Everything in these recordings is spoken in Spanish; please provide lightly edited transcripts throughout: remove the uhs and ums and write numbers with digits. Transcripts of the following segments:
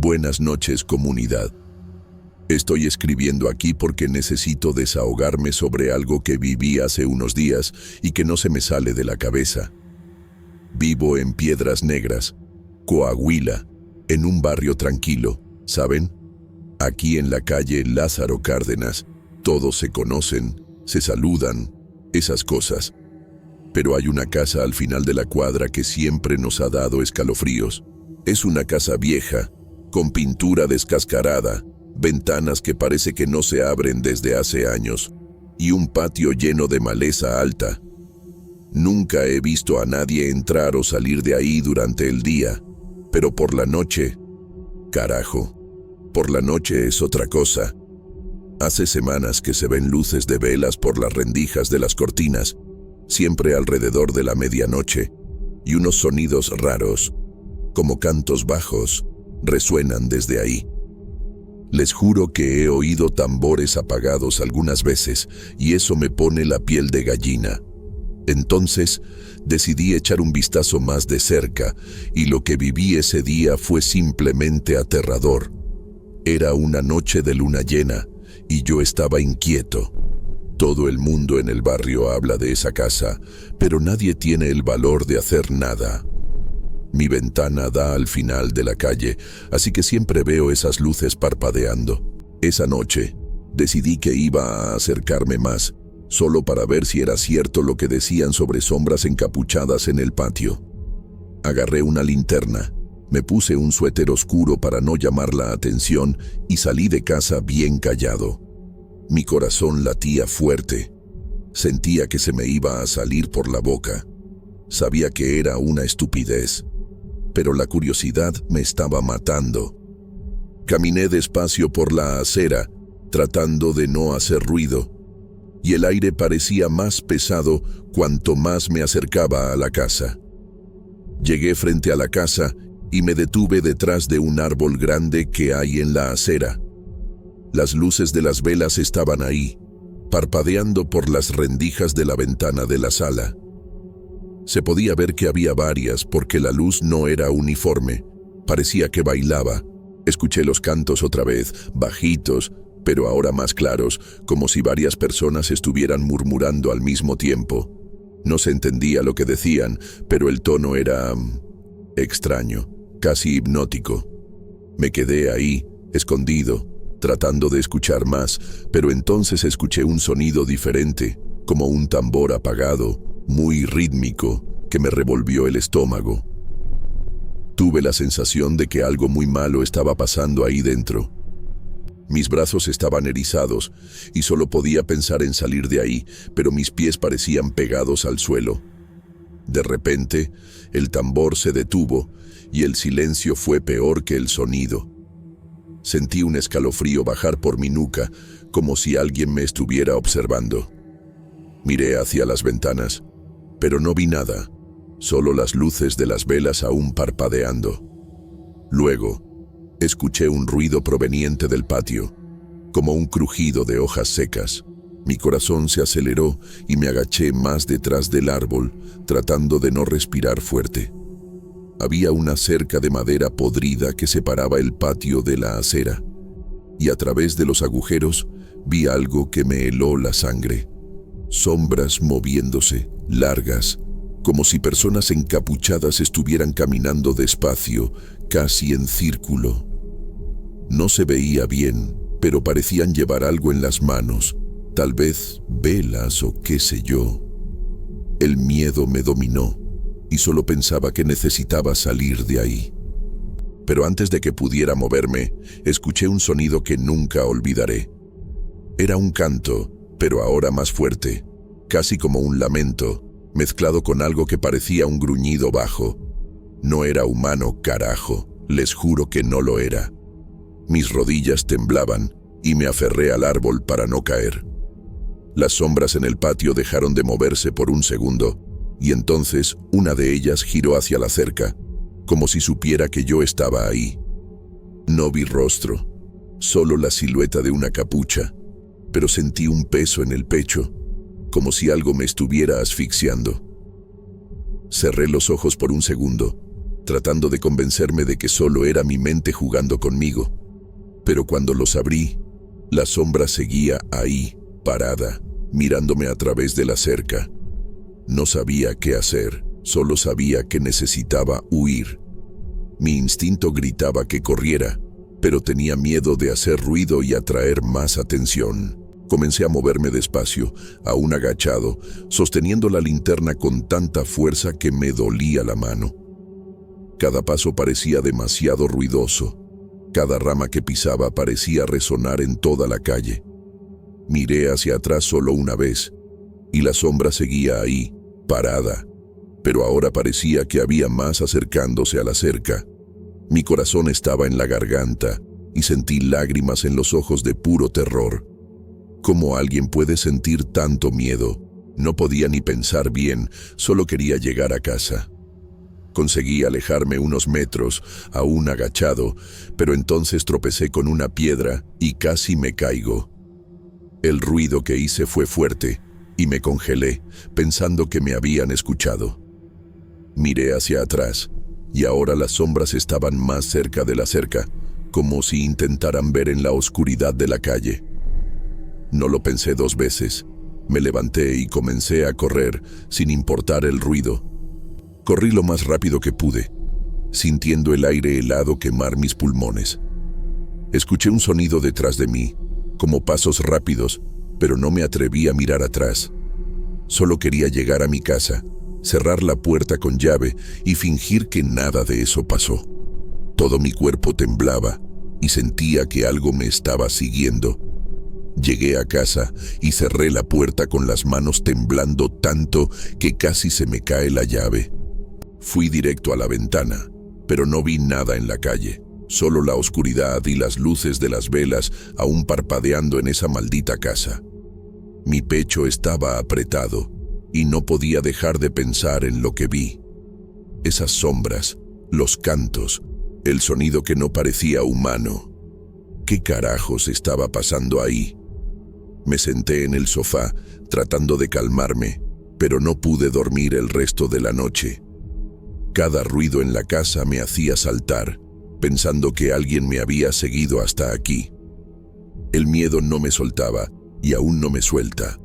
Buenas noches, comunidad. Estoy escribiendo aquí porque necesito desahogarme sobre algo que viví hace unos días y que no se me sale de la cabeza. Vivo en Piedras Negras, Coahuila, en un barrio tranquilo, ¿saben? Aquí en la calle Lázaro Cárdenas, todos se conocen, se saludan, esas cosas. Pero hay una casa al final de la cuadra que siempre nos ha dado escalofríos. Es una casa vieja, con pintura descascarada, ventanas que parece que no se abren desde hace años, y un patio lleno de maleza alta. Nunca he visto a nadie entrar o salir de ahí durante el día, pero por la noche, carajo, por la noche es otra cosa. Hace semanas que se ven luces de velas por las rendijas de las cortinas, siempre alrededor de la medianoche, y unos sonidos raros, como cantos bajos, resuenan desde ahí. Les juro que he oído tambores apagados algunas veces, y eso me pone la piel de gallina. Entonces, decidí echar un vistazo más de cerca, y lo que viví ese día fue simplemente aterrador. Era una noche de luna llena, y yo estaba inquieto. Todo el mundo en el barrio habla de esa casa, pero nadie tiene el valor de hacer nada. Mi ventana da al final de la calle, así que siempre veo esas luces parpadeando. Esa noche, decidí que iba a acercarme más, solo para ver si era cierto lo que decían sobre sombras encapuchadas en el patio. Agarré una linterna, me puse un suéter oscuro para no llamar la atención y salí de casa bien callado. Mi corazón latía fuerte. Sentía que se me iba a salir por la boca. Sabía que era una estupidez, pero la curiosidad me estaba matando. Caminé despacio por la acera, tratando de no hacer ruido, y el aire parecía más pesado cuanto más me acercaba a la casa. Llegué frente a la casa y me detuve detrás de un árbol grande que hay en la acera. Las luces de las velas estaban ahí, parpadeando por las rendijas de la ventana de la sala. Se podía ver que había varias porque la luz no era uniforme, parecía que bailaba. Escuché los cantos otra vez, bajitos, pero ahora más claros, como si varias personas estuvieran murmurando al mismo tiempo. No se entendía lo que decían, pero el tono era extraño, casi hipnótico. Me quedé ahí, escondido, tratando de escuchar más, pero entonces escuché un sonido diferente, como un tambor apagado, muy rítmico, que me revolvió el estómago. Tuve la sensación de que algo muy malo estaba pasando ahí dentro. Mis brazos estaban erizados y solo podía pensar en salir de ahí, pero mis pies parecían pegados al suelo. De repente, el tambor se detuvo y el silencio fue peor que el sonido. Sentí un escalofrío bajar por mi nuca, como si alguien me estuviera observando. Miré hacia las ventanas, pero no vi nada, solo las luces de las velas aún parpadeando. Luego, escuché un ruido proveniente del patio, como un crujido de hojas secas. Mi corazón se aceleró y me agaché más detrás del árbol, tratando de no respirar fuerte. Había una cerca de madera podrida que separaba el patio de la acera, y a través de los agujeros vi algo que me heló la sangre. Sombras moviéndose, largas, como si personas encapuchadas estuvieran caminando despacio, casi en círculo. No se veía bien, pero parecían llevar algo en las manos, tal vez velas o qué sé yo. El miedo me dominó y solo pensaba que necesitaba salir de ahí. Pero antes de que pudiera moverme, escuché un sonido que nunca olvidaré. Era un canto, pero ahora más fuerte, casi como un lamento, mezclado con algo que parecía un gruñido bajo. No era humano, carajo, les juro que no lo era. Mis rodillas temblaban y me aferré al árbol para no caer. Las sombras en el patio dejaron de moverse por un segundo, y entonces una de ellas giró hacia la cerca, como si supiera que yo estaba ahí. No vi rostro, solo la silueta de una capucha, pero sentí un peso en el pecho, como si algo me estuviera asfixiando. Cerré los ojos por un segundo, tratando de convencerme de que solo era mi mente jugando conmigo. Pero cuando los abrí, la sombra seguía ahí, parada, mirándome a través de la cerca. No sabía qué hacer, solo sabía que necesitaba huir. Mi instinto gritaba que corriera, pero tenía miedo de hacer ruido y atraer más atención. Comencé a moverme despacio, aún agachado, sosteniendo la linterna con tanta fuerza que me dolía la mano. Cada paso parecía demasiado ruidoso. Cada rama que pisaba parecía resonar en toda la calle. Miré hacia atrás solo una vez, y la sombra seguía ahí, parada, pero ahora parecía que había más acercándose a la cerca. Mi corazón estaba en la garganta y sentí lágrimas en los ojos de puro terror. ¿Cómo alguien puede sentir tanto miedo? No podía ni pensar bien, solo quería llegar a casa. Conseguí alejarme unos metros, aún agachado, pero entonces tropecé con una piedra y casi me caigo. El ruido que hice fue fuerte y me congelé, pensando que me habían escuchado. Miré hacia atrás y ahora las sombras estaban más cerca de la cerca, como si intentaran ver en la oscuridad de la calle. No lo pensé 2 veces. Me levanté y comencé a correr, sin importar el ruido. Corrí lo más rápido que pude, sintiendo el aire helado quemar mis pulmones. Escuché un sonido detrás de mí, como pasos rápidos, pero no me atreví a mirar atrás. Solo quería llegar a mi casa, cerrar la puerta con llave y fingir que nada de eso pasó. Todo mi cuerpo temblaba y sentía que algo me estaba siguiendo. Llegué a casa y cerré la puerta con las manos temblando tanto que casi se me cae la llave. Fui directo a la ventana, pero no vi nada en la calle, solo la oscuridad y las luces de las velas aún parpadeando en esa maldita casa. Mi pecho estaba apretado y no podía dejar de pensar en lo que vi. Esas sombras, los cantos, el sonido que no parecía humano. ¿Qué carajos estaba pasando ahí? Me senté en el sofá, tratando de calmarme, pero no pude dormir el resto de la noche. Cada ruido en la casa me hacía saltar, pensando que alguien me había seguido hasta aquí. El miedo no me soltaba y aún no me suelta.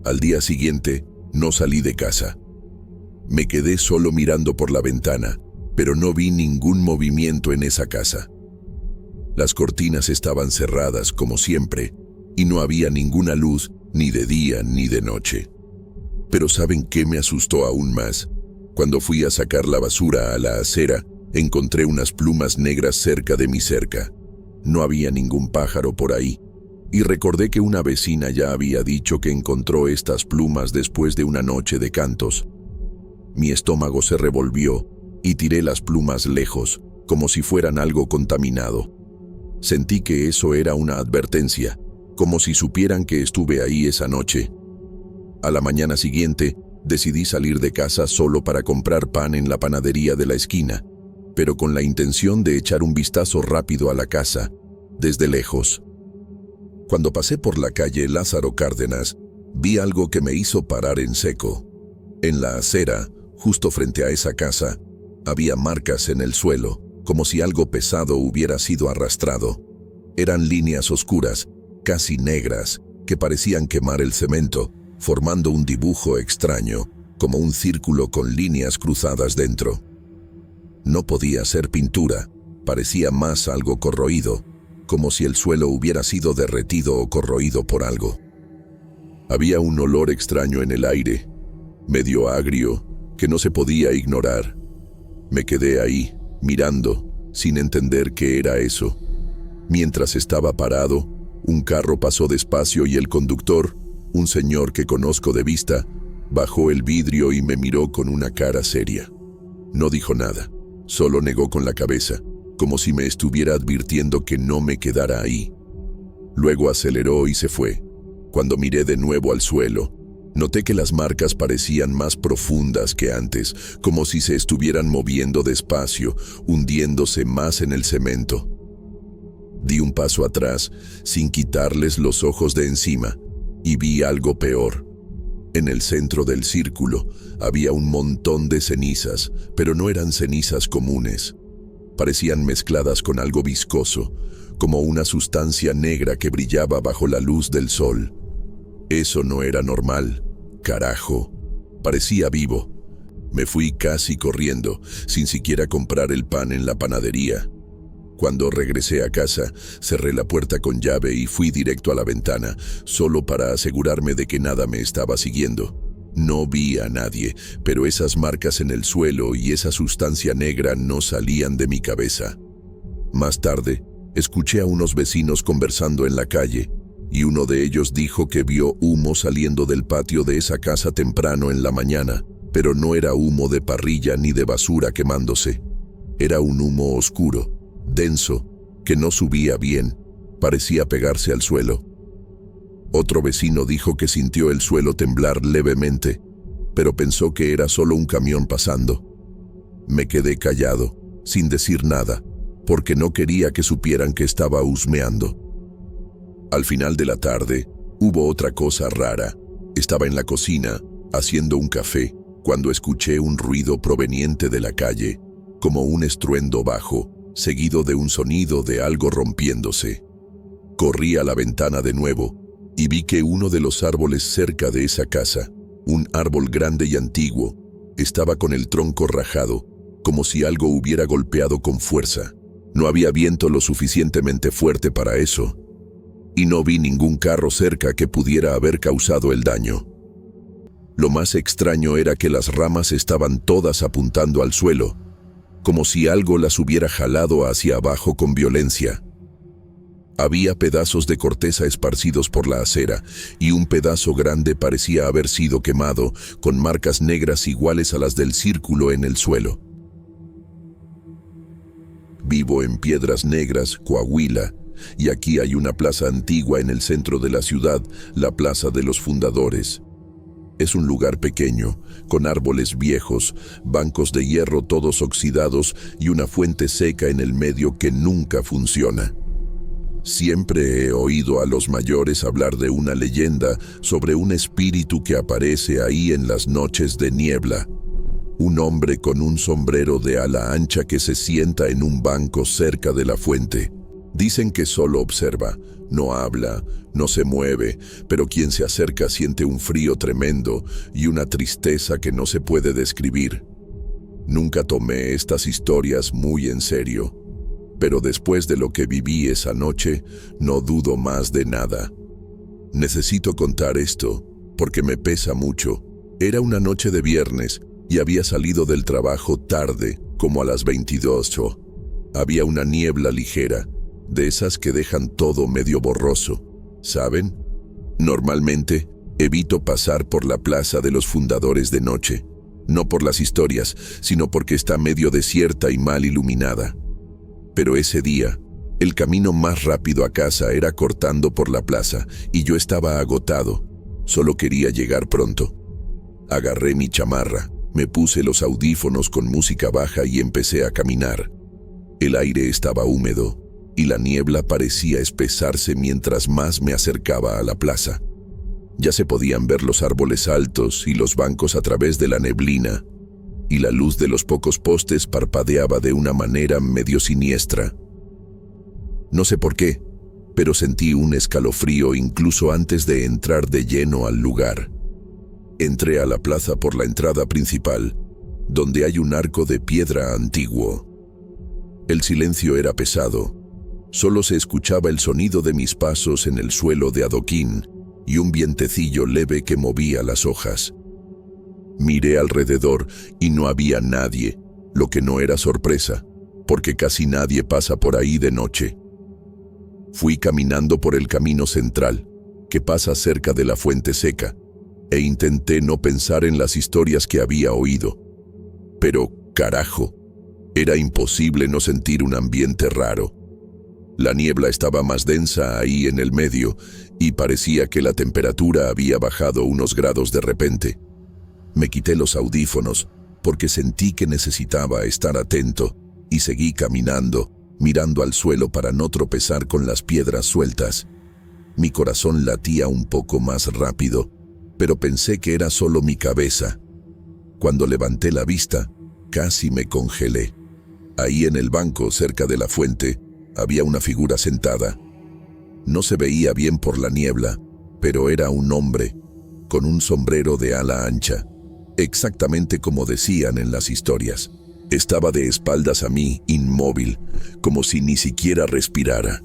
Al día siguiente, no salí de casa. Me quedé solo mirando por la ventana, pero no vi ningún movimiento en esa casa. Las cortinas estaban cerradas como siempre y no había ninguna luz ni de día ni de noche. Pero ¿saben qué me asustó aún más? Cuando fui a sacar la basura a la acera, encontré unas plumas negras cerca de mi cerca. No había ningún pájaro por ahí, y recordé que una vecina ya había dicho que encontró estas plumas después de una noche de cantos. Mi estómago se revolvió y tiré las plumas lejos, como si fueran algo contaminado. Sentí que eso era una advertencia, como si supieran que estuve ahí esa noche. A la mañana siguiente, decidí salir de casa solo para comprar pan en la panadería de la esquina, pero con la intención de echar un vistazo rápido a la casa, desde lejos. Cuando pasé por la calle Lázaro Cárdenas, vi algo que me hizo parar en seco. En la acera, justo frente a esa casa, había marcas en el suelo, como si algo pesado hubiera sido arrastrado. Eran líneas oscuras, casi negras, que parecían quemar el cemento, formando un dibujo extraño, como un círculo con líneas cruzadas dentro. No podía ser pintura, parecía más algo corroído, como si el suelo hubiera sido derretido o corroído por algo. Había un olor extraño en el aire, medio agrio, que no se podía ignorar. Me quedé ahí, mirando, sin entender qué era eso. Mientras estaba parado, un carro pasó despacio y el conductor, un señor que conozco de vista, bajó el vidrio y me miró con una cara seria. No dijo nada, solo negó con la cabeza, como si me estuviera advirtiendo que no me quedara ahí. Luego aceleró y se fue. Cuando miré de nuevo al suelo, noté que las marcas parecían más profundas que antes, como si se estuvieran moviendo despacio, hundiéndose más en el cemento. Di un paso atrás, sin quitarles los ojos de encima, y vi algo peor. En el centro del círculo había un montón de cenizas, pero no eran cenizas comunes. Parecían mezcladas con algo viscoso, como una sustancia negra que brillaba bajo la luz del sol. Eso no era normal. Carajo. Parecía vivo. Me fui casi corriendo, sin siquiera comprar el pan en la panadería. Cuando regresé a casa, cerré la puerta con llave y fui directo a la ventana, solo para asegurarme de que nada me estaba siguiendo. No vi a nadie, pero esas marcas en el suelo y esa sustancia negra no salían de mi cabeza. Más tarde, escuché a unos vecinos conversando en la calle, y uno de ellos dijo que vio humo saliendo del patio de esa casa temprano en la mañana, pero no era humo de parrilla ni de basura quemándose. Era un humo oscuro, denso, que no subía bien, parecía pegarse al suelo. Otro vecino dijo que sintió el suelo temblar levemente, pero pensó que era solo un camión pasando. Me quedé callado, sin decir nada, porque no quería que supieran que estaba husmeando. Al final de la tarde, hubo otra cosa rara. Estaba en la cocina, haciendo un café, cuando escuché un ruido proveniente de la calle, como un estruendo bajo, seguido de un sonido de algo rompiéndose. Corrí a la ventana de nuevo y vi que uno de los árboles cerca de esa casa, un árbol grande y antiguo, estaba con el tronco rajado, como si algo hubiera golpeado con fuerza. No había viento lo suficientemente fuerte para eso, y no vi ningún carro cerca que pudiera haber causado el daño. Lo más extraño era que las ramas estaban todas apuntando al suelo, como si algo las hubiera jalado hacia abajo con violencia. Había pedazos de corteza esparcidos por la acera, y un pedazo grande parecía haber sido quemado, con marcas negras iguales a las del círculo en el suelo. Vivo en Piedras Negras, Coahuila, y aquí hay una plaza antigua en el centro de la ciudad, la Plaza de los Fundadores. Es un lugar pequeño, con árboles viejos, bancos de hierro todos oxidados y una fuente seca en el medio que nunca funciona. Siempre he oído a los mayores hablar de una leyenda sobre un espíritu que aparece ahí en las noches de niebla. Un hombre con un sombrero de ala ancha que se sienta en un banco cerca de la fuente. Dicen que solo observa, no habla, no se mueve, pero quien se acerca siente un frío tremendo y una tristeza que no se puede describir. Nunca tomé estas historias muy en serio, pero después de lo que viví esa noche, no dudo más de nada. Necesito contar esto, porque me pesa mucho. Era una noche de viernes y había salido del trabajo tarde, como a las 22:00. Había una niebla ligera, de esas que dejan todo medio borroso, ¿saben? Normalmente, evito pasar por la Plaza de los Fundadores de noche, no por las historias, sino porque está medio desierta y mal iluminada. Pero ese día, el camino más rápido a casa era cortando por la plaza, y yo estaba agotado, solo quería llegar pronto. Agarré mi chamarra, me puse los audífonos con música baja y empecé a caminar. El aire estaba húmedo, y la niebla parecía espesarse mientras más me acercaba a la plaza. Ya se podían ver los árboles altos y los bancos a través de la neblina, y la luz de los pocos postes parpadeaba de una manera medio siniestra. No sé por qué, pero sentí un escalofrío incluso antes de entrar de lleno al lugar. Entré a la plaza por la entrada principal, donde hay un arco de piedra antiguo. El silencio era pesado. Solo se escuchaba el sonido de mis pasos en el suelo de adoquín y un vientecillo leve que movía las hojas. Miré alrededor y no había nadie, lo que no era sorpresa, porque casi nadie pasa por ahí de noche. Fui caminando por el camino central, que pasa cerca de la fuente seca, e intenté no pensar en las historias que había oído. Pero, carajo, era imposible no sentir un ambiente raro. La niebla estaba más densa ahí en el medio, y parecía que la temperatura había bajado unos grados de repente. Me quité los audífonos, porque sentí que necesitaba estar atento, y seguí caminando, mirando al suelo para no tropezar con las piedras sueltas. Mi corazón latía un poco más rápido, pero pensé que era solo mi cabeza. Cuando levanté la vista, casi me congelé. Ahí en el banco, cerca de la fuente, había una figura sentada. No se veía bien por la niebla, pero era un hombre, con un sombrero de ala ancha, exactamente como decían en las historias. Estaba de espaldas a mí, inmóvil, como si ni siquiera respirara.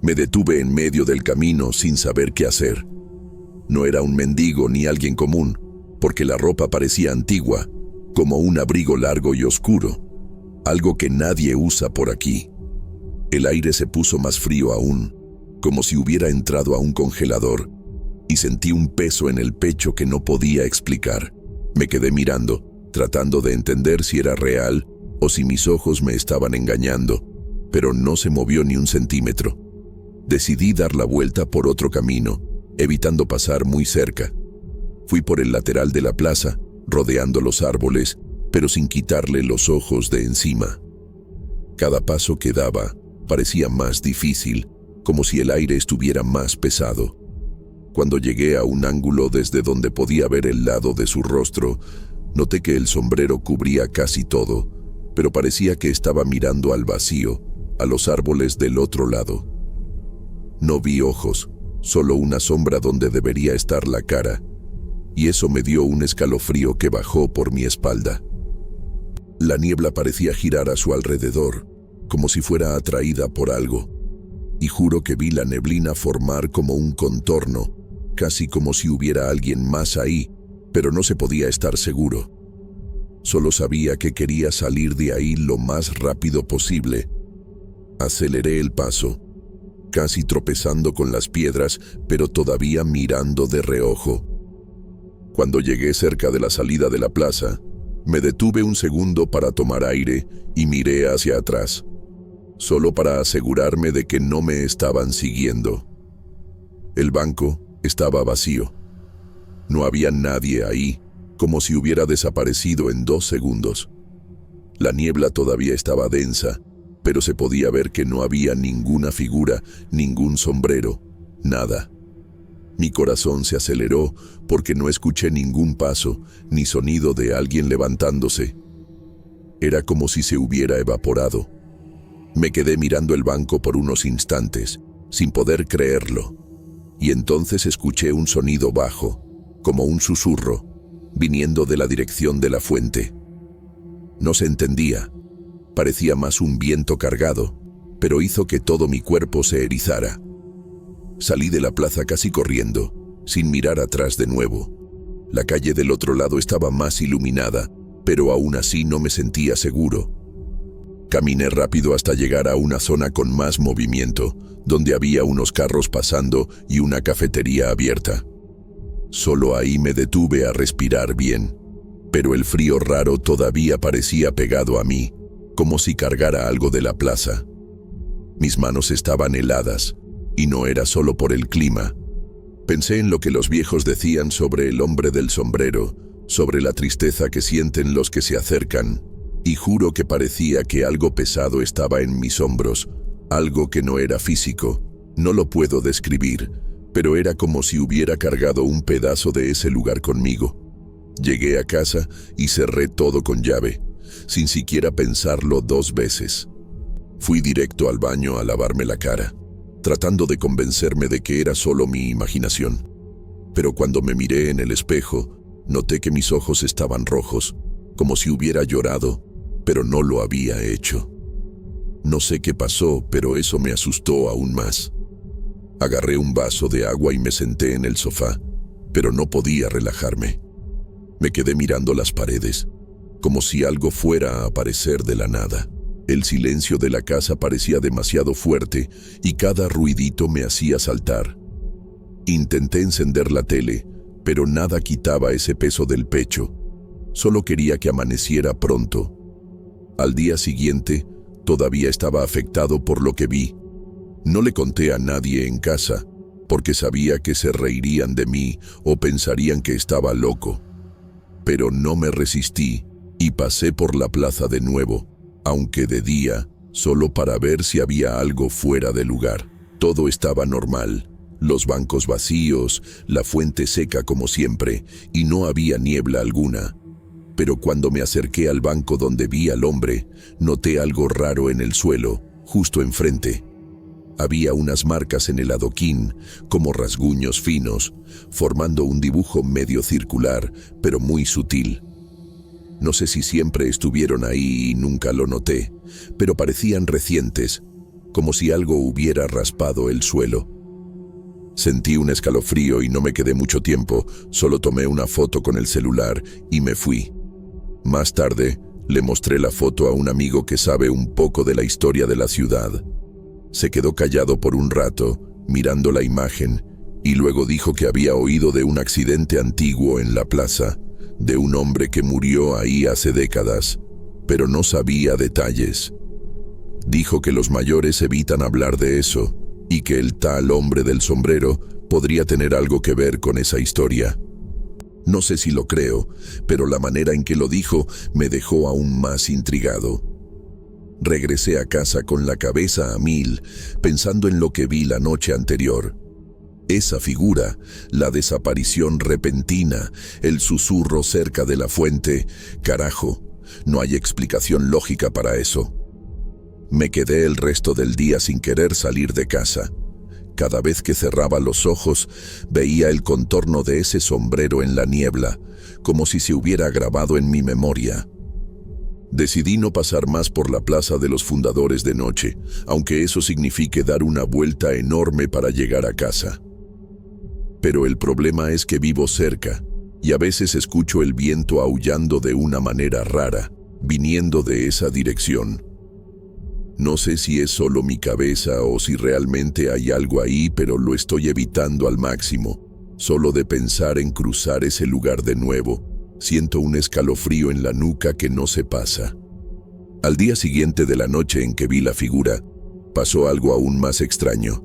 Me detuve en medio del camino sin saber qué hacer. No era un mendigo ni alguien común, porque la ropa parecía antigua, como un abrigo largo y oscuro, algo que nadie usa por aquí. El aire se puso más frío aún, como si hubiera entrado a un congelador, y sentí un peso en el pecho que no podía explicar. Me quedé mirando, tratando de entender si era real o si mis ojos me estaban engañando, pero no se movió ni un centímetro. Decidí dar la vuelta por otro camino, evitando pasar muy cerca. Fui por el lateral de la plaza, rodeando los árboles, pero sin quitarle los ojos de encima. Cada paso que daba parecía más difícil, como si el aire estuviera más pesado. Cuando llegué a un ángulo desde donde podía ver el lado de su rostro, noté que el sombrero cubría casi todo, pero parecía que estaba mirando al vacío, a los árboles del otro lado. No vi ojos, solo una sombra donde debería estar la cara, y eso me dio un escalofrío que bajó por mi espalda. La niebla parecía girar a su alrededor, como si fuera atraída por algo, y juro que vi la neblina formar como un contorno, casi como si hubiera alguien más ahí, pero no se podía estar seguro. Solo sabía que quería salir de ahí lo más rápido posible. Aceleré el paso, casi tropezando con las piedras, pero todavía mirando de reojo. Cuando llegué cerca de la salida de la plaza, me detuve un segundo para tomar aire y miré hacia atrás, solo para asegurarme de que no me estaban siguiendo. El banco estaba vacío. No había nadie ahí, como si hubiera desaparecido en 2 segundos. La niebla todavía estaba densa, pero se podía ver que no había ninguna figura, ningún sombrero, nada. Mi corazón se aceleró porque no escuché ningún paso, ni sonido de alguien levantándose. Era como si se hubiera evaporado. Me quedé mirando el banco por unos instantes, sin poder creerlo, y entonces escuché un sonido bajo, como un susurro, viniendo de la dirección de la fuente. No se entendía, parecía más un viento cargado, pero hizo que todo mi cuerpo se erizara. Salí de la plaza casi corriendo, sin mirar atrás de nuevo. La calle del otro lado estaba más iluminada, pero aún así no me sentía seguro. Caminé rápido hasta llegar a una zona con más movimiento, donde había unos carros pasando y una cafetería abierta. Solo ahí me detuve a respirar bien, pero el frío raro todavía parecía pegado a mí, como si cargara algo de la plaza. Mis manos estaban heladas, y no era solo por el clima. Pensé en lo que los viejos decían sobre el hombre del sombrero, sobre la tristeza que sienten los que se acercan, y juro que parecía que algo pesado estaba en mis hombros, algo que no era físico, no lo puedo describir, pero era como si hubiera cargado un pedazo de ese lugar conmigo. Llegué a casa y cerré todo con llave, sin siquiera pensarlo 2 veces. Fui directo al baño a lavarme la cara, tratando de convencerme de que era solo mi imaginación. Pero cuando me miré en el espejo, noté que mis ojos estaban rojos, como si hubiera llorado, pero no lo había hecho. No sé qué pasó, pero eso me asustó aún más. Agarré un vaso de agua y me senté en el sofá, pero no podía relajarme. Me quedé mirando las paredes, como si algo fuera a aparecer de la nada. El silencio de la casa parecía demasiado fuerte y cada ruidito me hacía saltar. Intenté encender la tele, pero nada quitaba ese peso del pecho. Solo quería que amaneciera pronto. Al día siguiente, todavía estaba afectado por lo que vi. No le conté a nadie en casa, porque sabía que se reirían de mí o pensarían que estaba loco. Pero no me resistí y pasé por la plaza de nuevo, aunque de día, solo para ver si había algo fuera de lugar. Todo estaba normal, Los bancos vacíos, la fuente seca como siempre, y no había niebla alguna. Pero cuando me acerqué al banco donde vi al hombre, noté algo raro en el suelo, justo enfrente. Había unas marcas en el adoquín, como rasguños finos, formando un dibujo medio circular, pero muy sutil. No sé si siempre estuvieron ahí y nunca lo noté, pero parecían recientes, como si algo hubiera raspado el suelo. Sentí un escalofrío y no me quedé mucho tiempo, solo tomé una foto con el celular y me fui. Más tarde, le mostré la foto a un amigo que sabe un poco de la historia de la ciudad. Se quedó callado por un rato, mirando la imagen, y luego dijo que había oído de un accidente antiguo en la plaza, de un hombre que murió ahí hace décadas, pero no sabía detalles. Dijo que los mayores evitan hablar de eso, y que el tal hombre del sombrero podría tener algo que ver con esa historia. No sé si lo creo, pero la manera en que lo dijo me dejó aún más intrigado. Regresé a casa con la cabeza a mil, pensando en lo que vi la noche anterior. Esa figura, la desaparición repentina, el susurro cerca de la fuente, carajo, no hay explicación lógica para eso. Me quedé el resto del día sin querer salir de casa. Cada vez que cerraba los ojos, veía el contorno de ese sombrero en la niebla, como si se hubiera grabado en mi memoria. Decidí no pasar más por la Plaza de los Fundadores de noche, aunque eso signifique dar una vuelta enorme para llegar a casa. Pero el problema es que vivo cerca, y a veces escucho el viento aullando de una manera rara, viniendo de esa dirección. No sé si es solo mi cabeza o si realmente hay algo ahí, pero lo estoy evitando al máximo. Solo de pensar en cruzar ese lugar de nuevo, siento un escalofrío en la nuca que no se pasa. Al día siguiente de la noche en que vi la figura, pasó algo aún más extraño.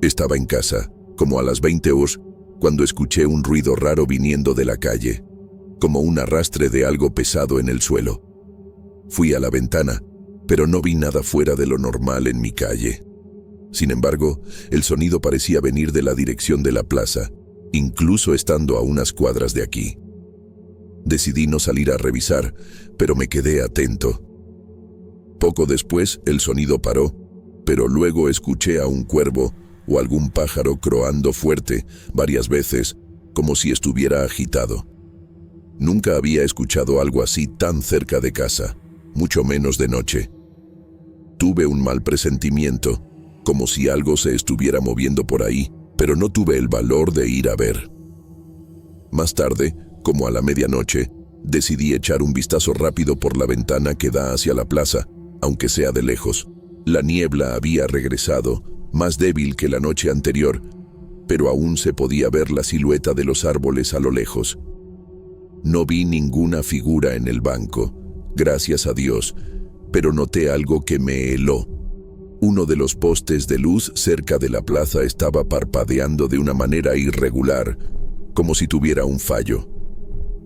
Estaba en casa, como a las 20 horas, cuando escuché un ruido raro viniendo de la calle, como un arrastre de algo pesado en el suelo. Fui a la ventana, pero no vi nada fuera de lo normal en mi calle. Sin embargo, el sonido parecía venir de la dirección de la plaza, incluso estando a unas cuadras de aquí. Decidí no salir a revisar, pero me quedé atento. Poco después, el sonido paró, pero luego escuché a un cuervo o algún pájaro croando fuerte varias veces, como si estuviera agitado. Nunca había escuchado algo así tan cerca de casa, mucho menos de noche. Tuve un mal presentimiento, como si algo se estuviera moviendo por ahí, pero no tuve el valor de ir a ver. Más tarde, como a la medianoche, decidí echar un vistazo rápido por la ventana que da hacia la plaza, aunque sea de lejos. La niebla había regresado, más débil que la noche anterior, pero aún se podía ver la silueta de los árboles a lo lejos. No vi ninguna figura en el banco, gracias a Dios, pero noté algo que me heló. Uno de los postes de luz cerca de la plaza estaba parpadeando de una manera irregular, como si tuviera un fallo.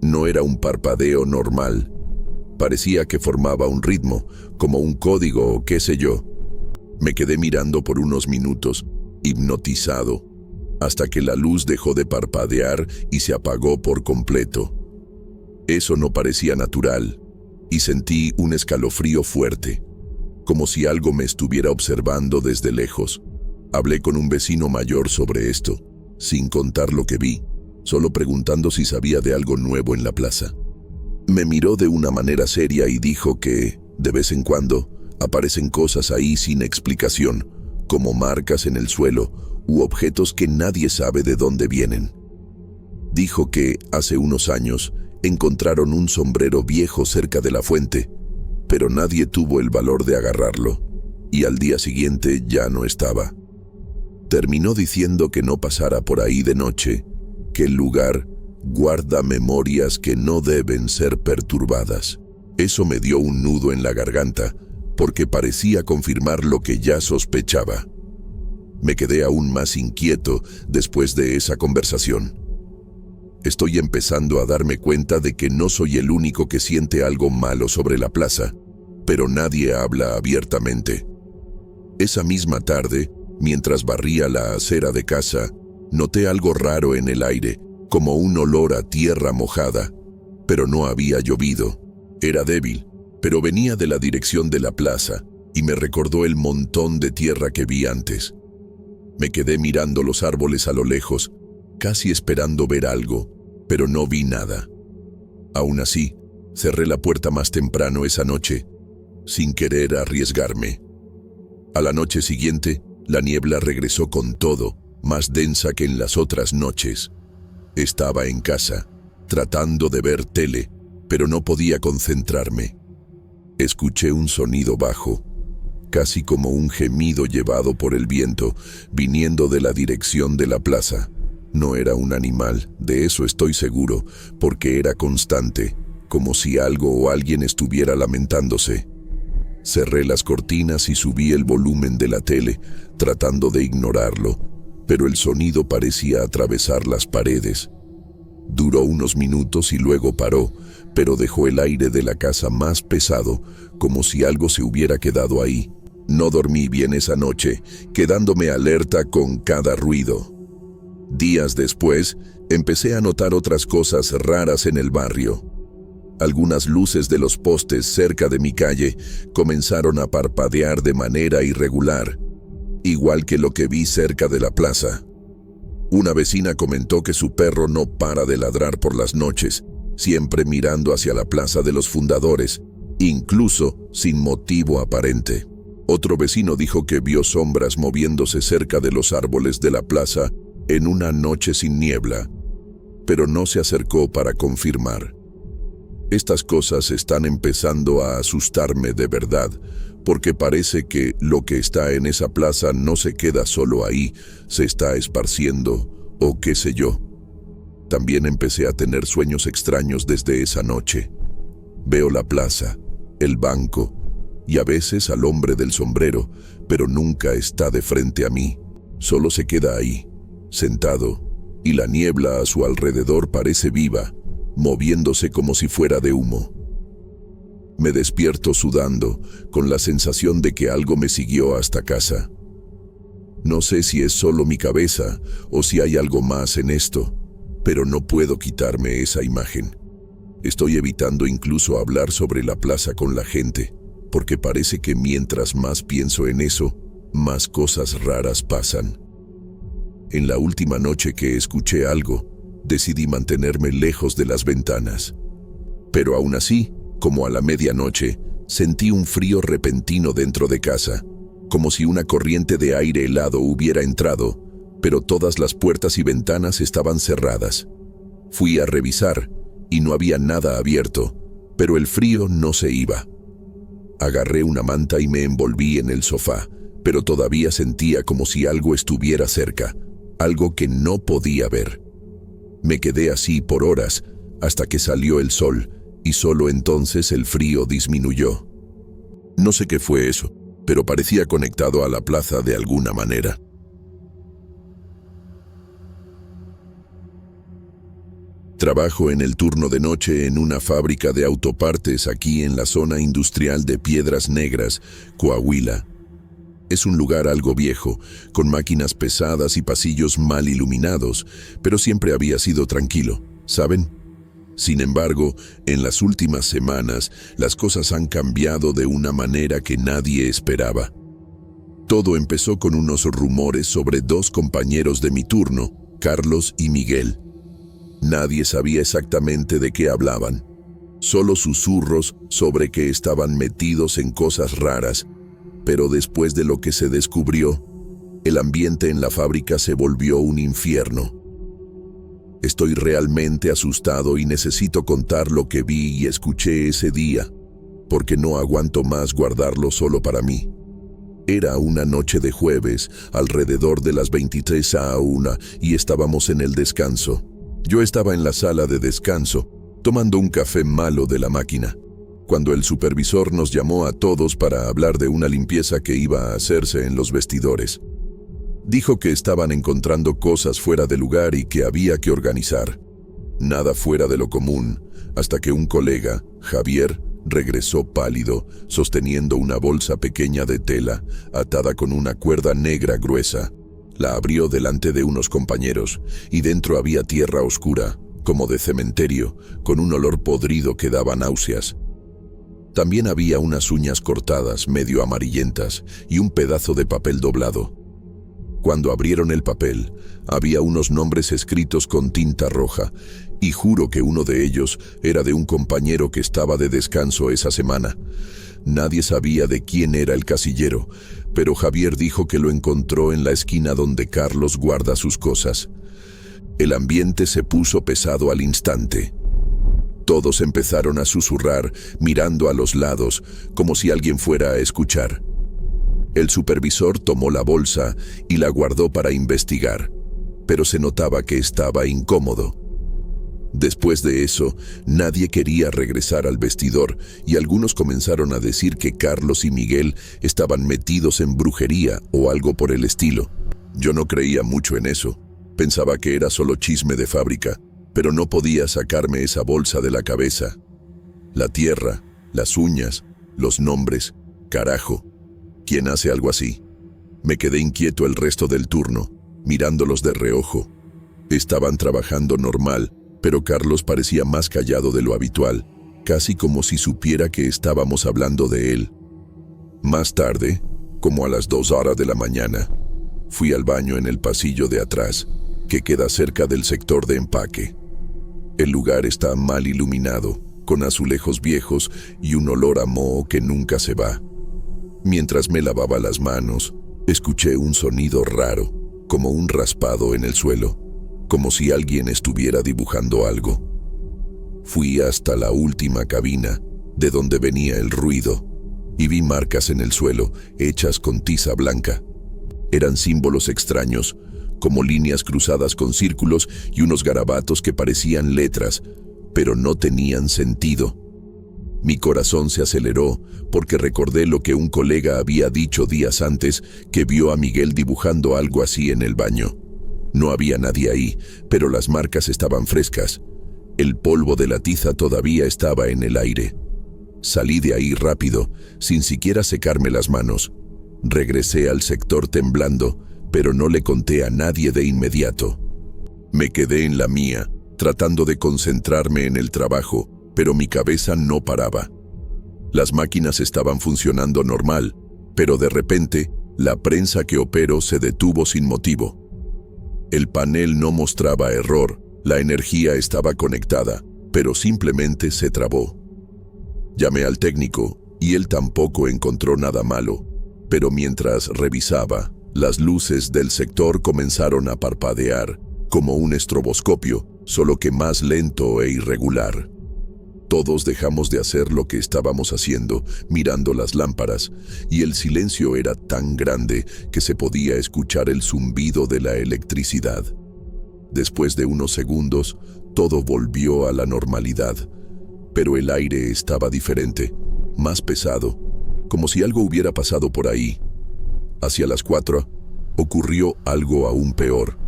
No era un parpadeo normal. Parecía que formaba un ritmo, como un código o qué sé yo. Me quedé mirando por unos minutos, hipnotizado, hasta que la luz dejó de parpadear y se apagó por completo. Eso no parecía natural, y sentí un escalofrío fuerte, como si algo me estuviera observando desde lejos. Hablé con un vecino mayor sobre esto, sin contar lo que vi, solo preguntando si sabía de algo nuevo en la plaza. Me miró de una manera seria y dijo que, de vez en cuando, aparecen cosas ahí sin explicación, como marcas en el suelo u objetos que nadie sabe de dónde vienen. Dijo que, hace unos años, encontraron un sombrero viejo cerca de la fuente, pero nadie tuvo el valor de agarrarlo, y al día siguiente ya no estaba. Terminó diciendo que no pasara por ahí de noche, que el lugar guarda memorias que no deben ser perturbadas. Eso me dio un nudo en la garganta, porque parecía confirmar lo que ya sospechaba. Me quedé aún más inquieto después de esa conversación. Estoy empezando a darme cuenta de que no soy el único que siente algo malo sobre la plaza, pero nadie habla abiertamente. Esa misma tarde, Mientras barría la acera de casa, noté algo raro en el aire, como un olor a tierra mojada, pero no había llovido. Era débil, pero venía de la dirección de la plaza y me recordó el montón de tierra que vi antes. Me quedé mirando los árboles a lo lejos, casi esperando ver algo, pero no vi nada. Aún así, cerré la puerta más temprano esa noche, sin querer arriesgarme. A la noche siguiente, la niebla regresó con todo, más densa que en las otras noches. Estaba en casa, tratando de ver tele, pero no podía concentrarme. Escuché un sonido bajo, casi como un gemido llevado por el viento, viniendo de la dirección de la plaza. No era un animal, de eso estoy seguro, porque era constante, como si algo o alguien estuviera lamentándose. Cerré las cortinas y subí el volumen de la tele, tratando de ignorarlo, pero el sonido parecía atravesar las paredes. Duró unos minutos y luego paró, pero dejó el aire de la casa más pesado, como si algo se hubiera quedado ahí. No dormí bien esa noche, quedándome alerta con cada ruido. Días después, empecé a notar otras cosas raras en el barrio. Algunas luces de los postes cerca de mi calle comenzaron a parpadear de manera irregular, igual que lo que vi cerca de la plaza. Una vecina comentó que su perro no para de ladrar por las noches, siempre mirando hacia la Plaza de los Fundadores, incluso sin motivo aparente. Otro vecino dijo que vio sombras moviéndose cerca de los árboles de la plaza en una noche sin niebla, pero no se acercó para confirmar. Estas cosas están empezando a asustarme de verdad, porque parece que lo que está en esa plaza no se queda solo ahí, se está esparciendo, o qué sé yo. También empecé a tener sueños extraños desde esa noche. Veo la plaza, el banco, y a veces al hombre del sombrero, pero nunca está de frente a mí, solo se queda ahí, sentado, y la niebla a su alrededor parece viva, moviéndose como si fuera de humo. Me despierto sudando, con la sensación de que algo me siguió hasta casa. No sé si es solo mi cabeza o si hay algo más en esto, pero no puedo quitarme esa imagen. Estoy evitando incluso hablar sobre la plaza con la gente, porque parece que mientras más pienso en eso, más cosas raras pasan. En la última noche que escuché algo, decidí mantenerme lejos de las ventanas. Pero aún así, como a la medianoche, sentí un frío repentino dentro de casa, como si una corriente de aire helado hubiera entrado, pero todas las puertas y ventanas estaban cerradas. Fui a revisar y no había nada abierto, pero el frío no se iba. Agarré una manta y me envolví en el sofá, pero todavía sentía como si algo estuviera cerca, algo que no podía ver. Me quedé así por horas, hasta que salió el sol, y solo entonces el frío disminuyó. No sé qué fue eso, pero parecía conectado a la plaza de alguna manera. Trabajo en el turno de noche en una fábrica de autopartes aquí en la zona industrial de Piedras Negras, Coahuila. Es un lugar algo viejo, con máquinas pesadas y pasillos mal iluminados, pero siempre había sido tranquilo, ¿saben? Sin embargo, en las últimas semanas, las cosas han cambiado de una manera que nadie esperaba. Todo empezó con unos rumores sobre dos compañeros de mi turno, Carlos y Miguel. Nadie sabía exactamente de qué hablaban, solo susurros sobre que estaban metidos en cosas raras, pero después de lo que se descubrió, el ambiente en la fábrica se volvió un infierno. Estoy realmente asustado y necesito contar lo que vi y escuché ese día, porque no aguanto más guardarlo solo para mí. Era una noche de jueves, alrededor de las 23:01, y estábamos en el descanso. Yo estaba en la sala de descanso, tomando un café malo de la máquina, cuando el supervisor nos llamó a todos para hablar de una limpieza que iba a hacerse en los vestidores. Dijo que estaban encontrando cosas fuera de lugar y que había que organizar. Nada fuera de lo común, hasta que un colega, Javier, Regresó pálido, sosteniendo una bolsa pequeña de tela, atada con una cuerda negra gruesa. La abrió delante de unos compañeros, y dentro había tierra oscura, como de cementerio, con un olor podrido que daba náuseas. También había unas uñas cortadas, medio amarillentas, y un pedazo de papel doblado. Cuando abrieron el papel, había unos nombres escritos con tinta roja, y juro que uno de ellos era de un compañero que estaba de descanso esa semana. Nadie sabía de quién era el casillero, pero Javier dijo que lo encontró en la esquina donde Carlos guarda sus cosas. El ambiente se puso pesado al instante. Todos empezaron a susurrar, mirando a los lados, como si alguien fuera a escuchar. El supervisor tomó la bolsa y la guardó para investigar, pero se notaba que estaba incómodo. Después de eso, nadie quería regresar al vestidor y algunos comenzaron a decir que Carlos y Miguel estaban metidos en brujería o algo por el estilo. Yo no creía mucho en eso. Pensaba que era solo chisme de fábrica, pero no podía sacarme esa bolsa de la cabeza. La tierra, las uñas, los nombres, carajo. ¿Quién hace algo así? Me quedé inquieto el resto del turno, mirándolos de reojo. Estaban trabajando normal, pero Carlos parecía más callado de lo habitual, casi como si supiera que estábamos hablando de él. Más tarde, como a las 2:00 de la mañana, fui al baño en el pasillo de atrás, que queda cerca del sector de empaque. El lugar está mal iluminado, con azulejos viejos y un olor a moho que nunca se va. Mientras me lavaba las manos, escuché un sonido raro, como un raspado en el suelo, como si alguien estuviera dibujando algo. Fui hasta la última cabina, de donde venía el ruido, y vi marcas en el suelo, hechas con tiza blanca. Eran símbolos extraños, como líneas cruzadas con círculos y unos garabatos que parecían letras, pero no tenían sentido. Mi corazón se aceleró porque recordé lo que un colega había dicho días antes, que vio a Miguel dibujando algo así en el baño. No había nadie ahí, pero las marcas estaban frescas. El polvo de la tiza todavía estaba en el aire. Salí de ahí rápido, sin siquiera secarme las manos. Regresé al sector temblando, pero no le conté a nadie de inmediato. Me quedé en la mía, tratando de concentrarme en el trabajo, pero mi cabeza no paraba. Las máquinas estaban funcionando normal, pero de repente, la prensa que opero se detuvo sin motivo. El panel no mostraba error, la energía estaba conectada, pero simplemente se trabó. Llamé al técnico, y él tampoco encontró nada malo, pero mientras revisaba, las luces del sector comenzaron a parpadear, como un estroboscopio, solo que más lento e irregular. Todos dejamos de hacer lo que estábamos haciendo, mirando las lámparas, y el silencio era tan grande que se podía escuchar el zumbido de la electricidad. Después de unos segundos, todo volvió a la normalidad, pero el aire estaba diferente, más pesado, como si algo hubiera pasado por ahí. Hacia las 4, ocurrió algo aún peor.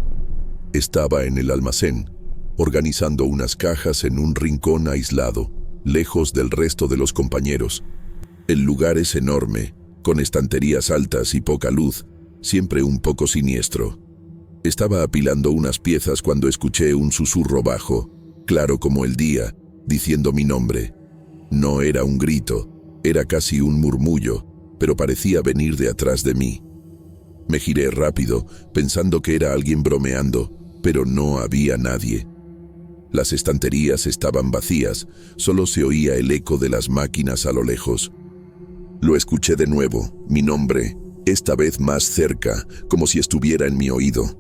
Estaba en el almacén, organizando unas cajas en un rincón aislado, lejos del resto de los compañeros. El lugar es enorme, con estanterías altas y poca luz, siempre un poco siniestro. Estaba apilando unas piezas cuando escuché un susurro bajo, claro como el día, diciendo mi nombre. No era un grito, era casi un murmullo, pero parecía venir de atrás de mí. Me giré rápido, pensando que era alguien bromeando, pero no había nadie. Las estanterías estaban vacías, solo se oía el eco de las máquinas a lo lejos. Lo escuché de nuevo, mi nombre, esta vez más cerca, como si estuviera en mi oído.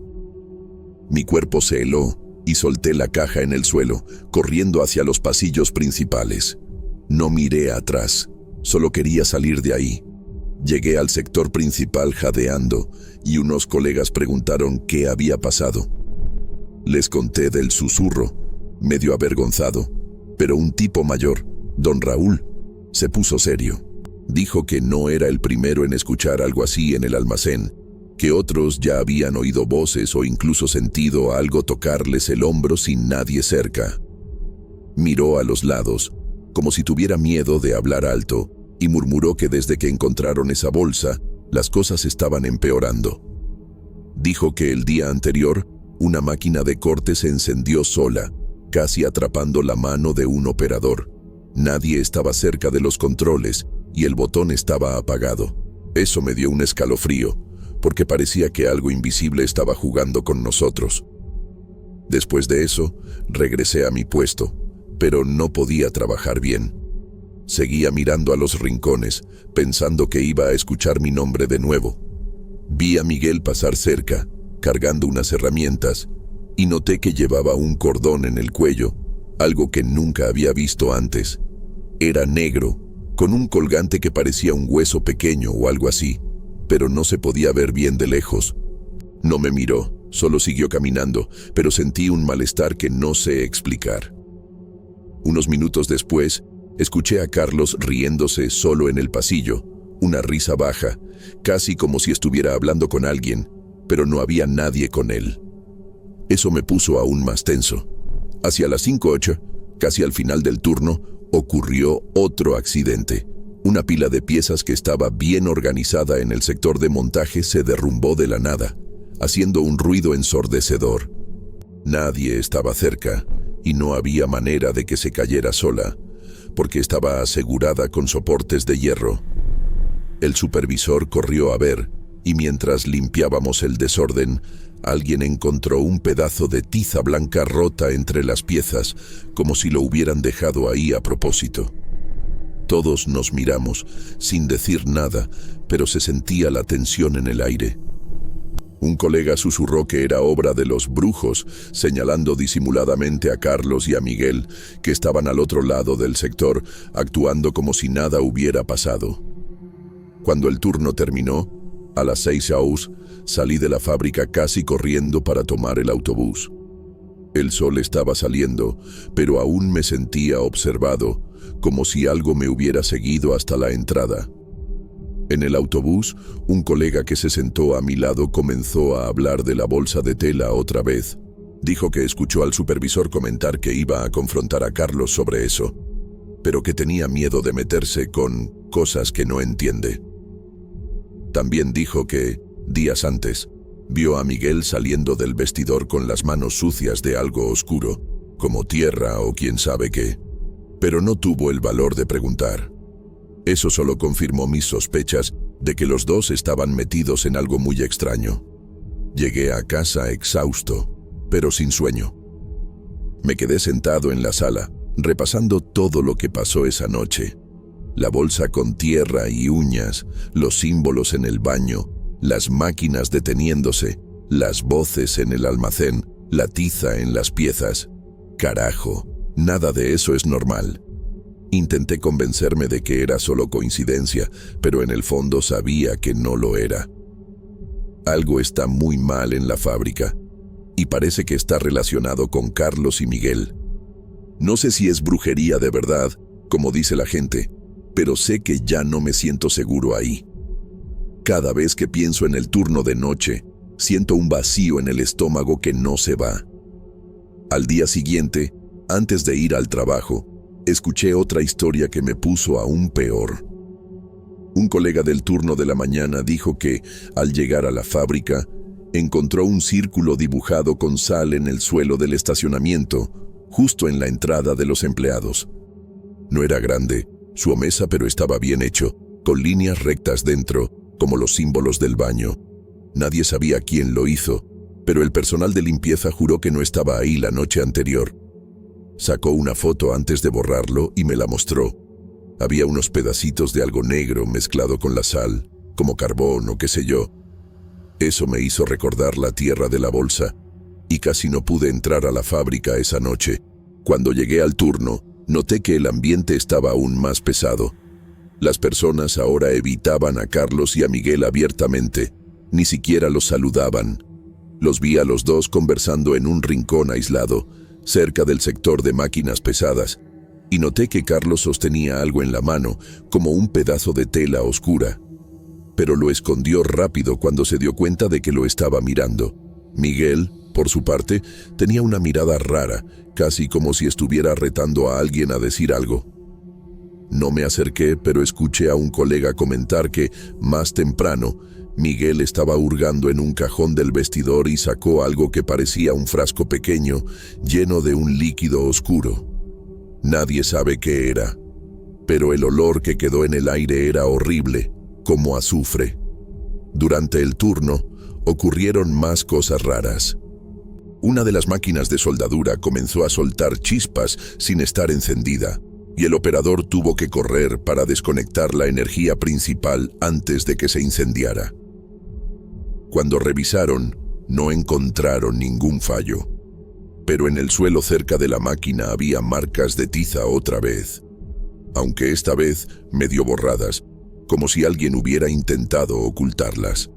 Mi cuerpo se heló y solté la caja en el suelo, corriendo hacia los pasillos principales. No miré atrás, solo quería salir de ahí. Llegué al sector principal jadeando y unos colegas preguntaron qué había pasado. Les conté del susurro, medio avergonzado, pero un tipo mayor, don Raúl, se puso serio. Dijo que no era el primero en escuchar algo así en el almacén, que otros ya habían oído voces o incluso sentido algo tocarles el hombro sin nadie cerca. Miró a los lados, como si tuviera miedo de hablar alto, y murmuró que desde que encontraron esa bolsa, las cosas estaban empeorando. Dijo que el día anterior, una máquina de corte se encendió sola, casi atrapando la mano de un operador. Nadie estaba cerca de los controles y el botón estaba apagado. Eso me dio un escalofrío, porque parecía que algo invisible estaba jugando con nosotros. Después de eso, regresé a mi puesto, pero no podía trabajar bien. Seguía mirando a los rincones, pensando que iba a escuchar mi nombre de nuevo. Vi a Miguel pasar cerca, cargando unas herramientas, y noté que llevaba un cordón en el cuello, algo que nunca había visto antes. Era negro, con un colgante que parecía un hueso pequeño o algo así, pero no se podía ver bien de lejos. No me miró, solo siguió caminando, pero sentí un malestar que no sé explicar. Unos minutos después, escuché a Carlos riéndose solo en el pasillo, una risa baja, casi como si estuviera hablando con alguien, pero no había nadie con él. Eso me puso aún más tenso. Hacia las 5:08, casi al final del turno, ocurrió otro accidente. Una pila de piezas que estaba bien organizada en el sector de montaje se derrumbó de la nada, haciendo un ruido ensordecedor. Nadie estaba cerca y no había manera de que se cayera sola, porque estaba asegurada con soportes de hierro. El supervisor corrió a ver, y mientras limpiábamos el desorden, alguien encontró un pedazo de tiza blanca rota entre las piezas, como si lo hubieran dejado ahí a propósito. Todos nos miramos, sin decir nada, pero se sentía la tensión en el aire. Un colega susurró que era obra de los brujos, señalando disimuladamente a Carlos y a Miguel, que estaban al otro lado del sector, actuando como si nada hubiera pasado. Cuando el turno terminó, a las 6:00, salí de la fábrica casi corriendo para tomar el autobús. El sol estaba saliendo, pero aún me sentía observado, como si algo me hubiera seguido hasta la entrada. En el autobús, un colega que se sentó a mi lado comenzó a hablar de la bolsa de tela otra vez. Dijo que escuchó al supervisor comentar que iba a confrontar a Carlos sobre eso, pero que tenía miedo de meterse con cosas que no entiende. También dijo que, días antes, vio a Miguel saliendo del vestidor con las manos sucias de algo oscuro, como tierra o quién sabe qué, pero no tuvo el valor de preguntar. Eso solo confirmó mis sospechas de que los dos estaban metidos en algo muy extraño. Llegué a casa exhausto, pero sin sueño. Me quedé sentado en la sala, repasando todo lo que pasó esa noche. La bolsa con tierra y uñas, los símbolos en el baño, las máquinas deteniéndose, las voces en el almacén, la tiza en las piezas. Carajo, nada de eso es normal. Intenté convencerme de que era solo coincidencia, pero en el fondo sabía que no lo era. Algo está muy mal en la fábrica, y parece que está relacionado con Carlos y Miguel. No sé si es brujería de verdad, como dice la gente, pero sé que ya no me siento seguro ahí. Cada vez que pienso en el turno de noche, siento un vacío en el estómago que no se va. Al día siguiente, antes de ir al trabajo, escuché otra historia que me puso aún peor. Un colega del turno de la mañana dijo que, al llegar a la fábrica, encontró un círculo dibujado con sal en el suelo del estacionamiento, justo en la entrada de los empleados. No era grande, su mesa, pero estaba bien hecho, con líneas rectas dentro, como los símbolos del baño. Nadie sabía quién lo hizo, pero el personal de limpieza juró que no estaba ahí la noche anterior. Sacó una foto antes de borrarlo y me la mostró. Había unos pedacitos de algo negro mezclado con la sal, como carbón o qué sé yo. Eso me hizo recordar la tierra de la bolsa, y casi no pude entrar a la fábrica esa noche. Cuando llegué al turno, noté que el ambiente estaba aún más pesado. Las personas ahora evitaban a Carlos y a Miguel abiertamente, ni siquiera los saludaban. Los vi a los dos conversando en un rincón aislado, cerca del sector de máquinas pesadas, y noté que Carlos sostenía algo en la mano, como un pedazo de tela oscura. Pero lo escondió rápido cuando se dio cuenta de que lo estaba mirando. Miguel, por su parte, tenía una mirada rara, casi como si estuviera retando a alguien a decir algo. No me acerqué, pero escuché a un colega comentar que, más temprano, Miguel estaba hurgando en un cajón del vestidor y sacó algo que parecía un frasco pequeño, lleno de un líquido oscuro. Nadie sabe qué era, pero el olor que quedó en el aire era horrible, como azufre. Durante el turno, ocurrieron más cosas raras. Una de las máquinas de soldadura comenzó a soltar chispas sin estar encendida, y el operador tuvo que correr para desconectar la energía principal antes de que se incendiara. Cuando revisaron, no encontraron ningún fallo, pero en el suelo cerca de la máquina había marcas de tiza otra vez, aunque esta vez medio borradas, como si alguien hubiera intentado ocultarlas.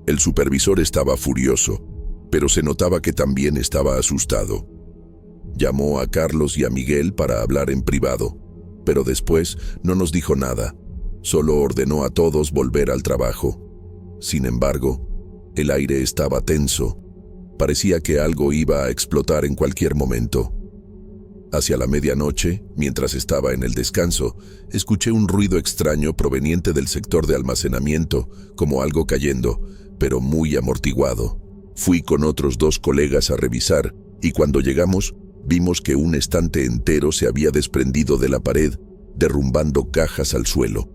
El supervisor estaba furioso, pero se notaba que también estaba asustado. Llamó a Carlos y a Miguel para hablar en privado, pero después no nos dijo nada, solo ordenó a todos volver al trabajo. Sin embargo, el aire estaba tenso. Parecía que algo iba a explotar en cualquier momento. Hacia la medianoche, mientras estaba en el descanso, escuché un ruido extraño proveniente del sector de almacenamiento, como algo cayendo, pero muy amortiguado. Fui con otros 2 colegas a revisar, y cuando llegamos, vimos que un estante entero se había desprendido de la pared, derrumbando cajas al suelo.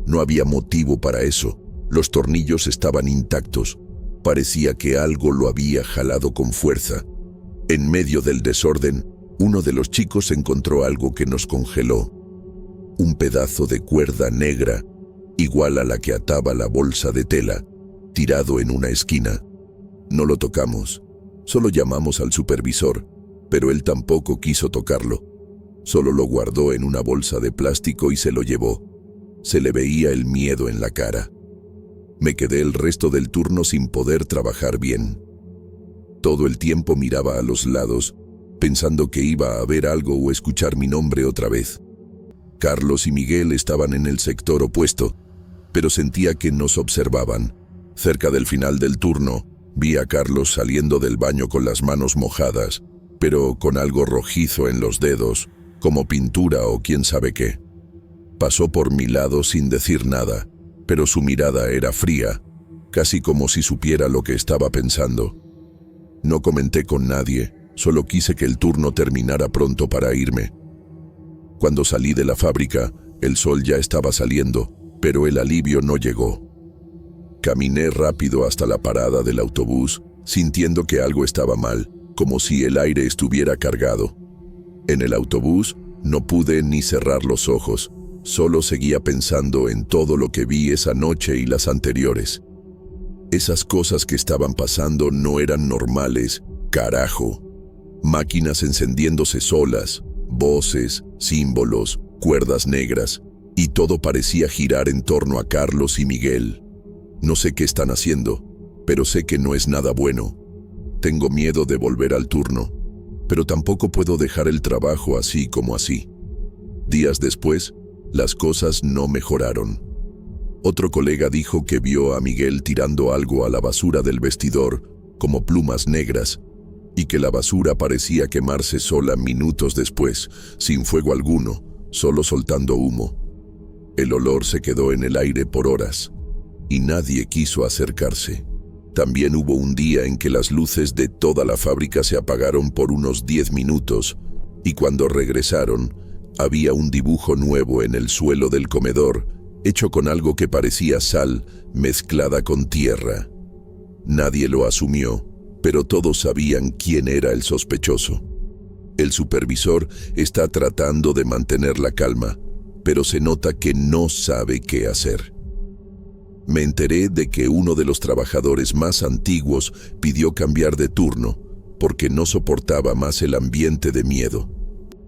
No había motivo para eso. Los tornillos estaban intactos. Parecía que algo lo había jalado con fuerza. En medio del desorden, uno de los chicos encontró algo que nos congeló. Un pedazo de cuerda negra, igual a la que ataba la bolsa de tela, tirado en una esquina. No lo tocamos, solo llamamos al supervisor, pero él tampoco quiso tocarlo. Solo lo guardó en una bolsa de plástico y se lo llevó. Se le veía el miedo en la cara. Me quedé el resto del turno sin poder trabajar bien. Todo el tiempo miraba a los lados, pensando que iba a ver algo o escuchar mi nombre otra vez. Carlos y Miguel estaban en el sector opuesto, pero sentía que nos observaban. Cerca del final del turno, vi a Carlos saliendo del baño con las manos mojadas, pero con algo rojizo en los dedos, como pintura o quién sabe qué. Pasó por mi lado sin decir nada, pero su mirada era fría, casi como si supiera lo que estaba pensando. No comenté con nadie, solo quise que el turno terminara pronto para irme. Cuando salí de la fábrica, el sol ya estaba saliendo, pero el alivio no llegó. Caminé rápido hasta la parada del autobús, sintiendo que algo estaba mal, como si el aire estuviera cargado. En el autobús no pude ni cerrar los ojos, solo seguía pensando en todo lo que vi esa noche y las anteriores. Esas cosas que estaban pasando no eran normales, carajo. Máquinas encendiéndose solas, voces, símbolos, cuerdas negras, y todo parecía girar en torno a Carlos y Miguel. No sé qué están haciendo, pero sé que no es nada bueno. Tengo miedo de volver al turno, pero tampoco puedo dejar el trabajo así como así. Días después, las cosas no mejoraron. Otro colega dijo que vio a Miguel tirando algo a la basura del vestidor, como plumas negras, y que la basura parecía quemarse sola minutos después, sin fuego alguno, solo soltando humo. El olor se quedó en el aire por horas, y nadie quiso acercarse. También hubo un día en que las luces de toda la fábrica se apagaron por unos 10 minutos, y cuando regresaron, había un dibujo nuevo en el suelo del comedor, hecho con algo que parecía sal mezclada con tierra. Nadie lo asumió, pero todos sabían quién era el sospechoso. El supervisor está tratando de mantener la calma, pero se nota que no sabe qué hacer. Me enteré de que uno de los trabajadores más antiguos pidió cambiar de turno porque no soportaba más el ambiente de miedo.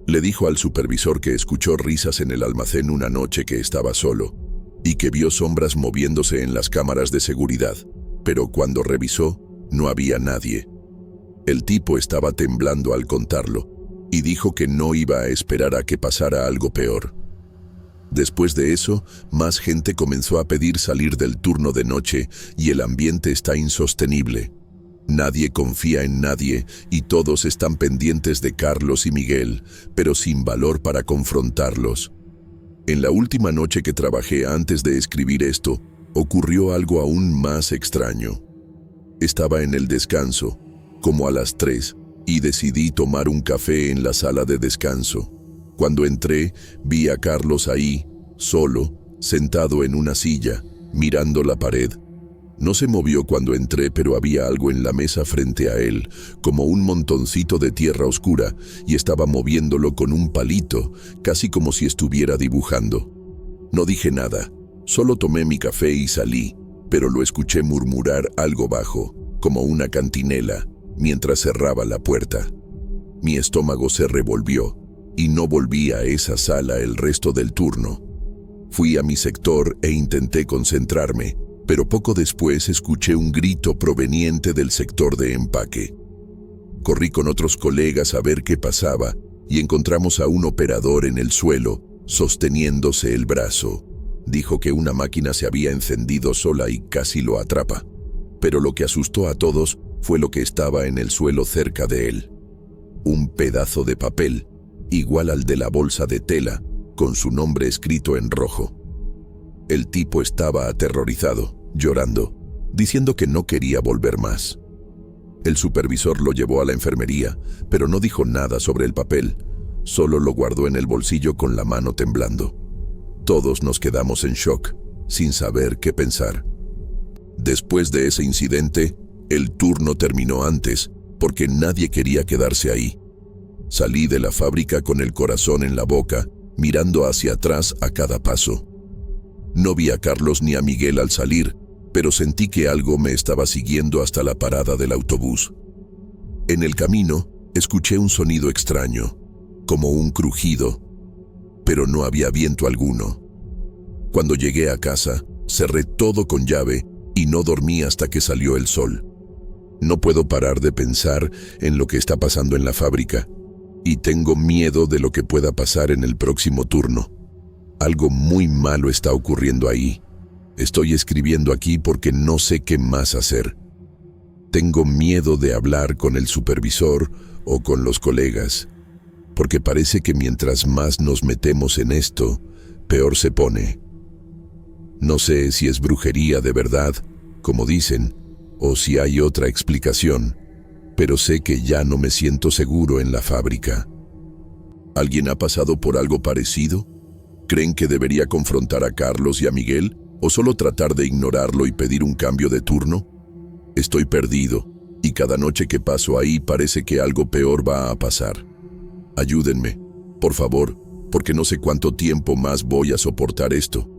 Le dijo al supervisor que escuchó risas en el almacén una noche que estaba solo y que vio sombras moviéndose en las cámaras de seguridad, pero cuando revisó, no había nadie. El tipo estaba temblando al contarlo y dijo que no iba a esperar a que pasara algo peor. Después de eso, más gente comenzó a pedir salir del turno de noche y el ambiente está insostenible. Nadie confía en nadie y todos están pendientes de Carlos y Miguel, pero sin valor para confrontarlos. En la última noche que trabajé antes de escribir esto, ocurrió algo aún más extraño. Estaba en el descanso, como a las 3, y decidí tomar un café en la sala de descanso. Cuando entré, vi a Carlos ahí, solo, sentado en una silla, mirando la pared. No se movió cuando entré, pero había algo en la mesa frente a él, como un montoncito de tierra oscura, y estaba moviéndolo con un palito, casi como si estuviera dibujando. No dije nada, solo tomé mi café y salí, pero lo escuché murmurar algo bajo, como una cantinela, mientras cerraba la puerta. Mi estómago se revolvió, y no volví a esa sala el resto del turno. Fui a mi sector e intenté concentrarme, pero poco después escuché un grito proveniente del sector de empaque. Corrí con otros colegas a ver qué pasaba y encontramos a un operador en el suelo, sosteniéndose el brazo. Dijo que una máquina se había encendido sola y casi lo atrapa. Pero lo que asustó a todos fue lo que estaba en el suelo cerca de él. Un pedazo de papel, igual al de la bolsa de tela, con su nombre escrito en rojo. El tipo estaba aterrorizado, llorando, diciendo que no quería volver más. El supervisor lo llevó a la enfermería, pero no dijo nada sobre el papel, solo lo guardó en el bolsillo con la mano temblando. Todos nos quedamos en shock, sin saber qué pensar. Después de ese incidente, el turno terminó antes, porque nadie quería quedarse ahí. Salí de la fábrica con el corazón en la boca, mirando hacia atrás a cada paso. No vi a Carlos ni a Miguel al salir, pero sentí que algo me estaba siguiendo hasta la parada del autobús. En el camino, escuché un sonido extraño, como un crujido, pero no había viento alguno. Cuando llegué a casa, cerré todo con llave y no dormí hasta que salió el sol. No puedo parar de pensar en lo que está pasando en la fábrica, y tengo miedo de lo que pueda pasar en el próximo turno. Algo muy malo está ocurriendo ahí. Estoy escribiendo aquí porque no sé qué más hacer. Tengo miedo de hablar con el supervisor o con los colegas, porque parece que mientras más nos metemos en esto, peor se pone. No sé si es brujería de verdad, como dicen, o si hay otra explicación, pero sé que ya no me siento seguro en la fábrica. ¿Alguien ha pasado por algo parecido? ¿Creen que debería confrontar a Carlos y a Miguel o solo tratar de ignorarlo y pedir un cambio de turno? Estoy perdido y cada noche que paso ahí parece que algo peor va a pasar. Ayúdenme, por favor, porque no sé cuánto tiempo más voy a soportar esto.